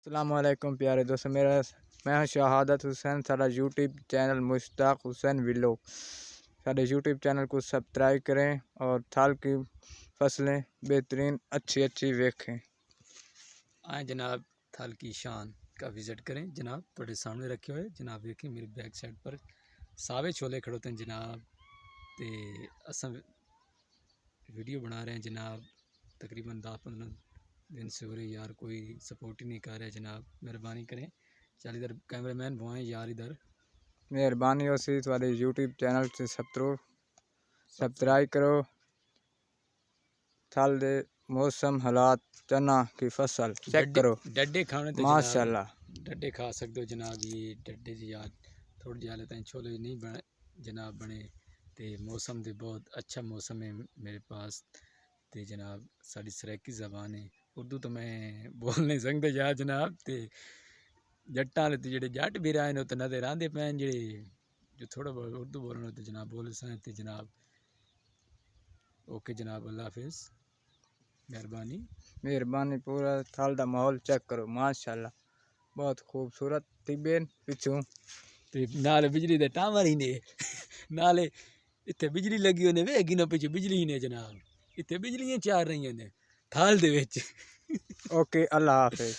السلام علیکم پیارے دوست میں ہوں شہادت حسین. سارا یوٹیوب چینل مشتاق حسین ویلوگ. سارے یوٹیوب چینل کو سبسکرائب کریں اور تھال کی فصلیں بہترین اچھی دیکھیں. آئیں جناب تھال کی شان کا وزٹ کریں. جناب تھوڑے سامنے رکھے ہوئے جناب دیکھیں میری بیک سائڈ پر ساوے چھولے کھڑوتے ہیں جناب. تے اساں ویڈیو بنا رہے ہیں جناب. تقریباً 10-15 دن سے ہو رہی یار کوئی سپورٹ ہی نہیں کر رہا ہے جناب. مہربانی کریں. چل ادھر کیمرہ مین بوائیں یار ادھر. مہربانی ہو سی تھوڑے یوٹیوب چینل سے سبسکرائب کرو. تھال دے موسم حالات چنا کی فصل چیک کرو. ڈڈے کھانے تے ماشاء جناب اللہ ڈڈے کھا سکتے ہو جناب. یہ ڈڈے دی یاد تھوڑے جہاں لیتے ہیں چھولے نہیں بنے جناب بنے. تے موسم دے بہت اچھا موسم ہے میرے پاس. تے جناب ساری سریکی زبان ہے. اردو تو میں بول نہیں سکتا یار جناب. تے جٹاں والے جڑے جٹ بھی رہے ہیں تو نظر آندے پین جڑے جو تھوڑا بہت اردو بولنا تو جناب بول سکتے جناب. اوکے جناب اللہ حافظ. مہربانی. پورا تھال دا ماحول چیک کرو. ماشاءاللہ بہت خوبصورت طبین پچھوں تے نال بجلی دے ٹاور ہی نے. نالے اتنے بجلی لگی ہوئی نے ویگی نہ پیچھے بجلی ہی نے جناب. اتنے بجلیاں چار رہی نے تھال دے وچ. اوکے اللہ حافظ.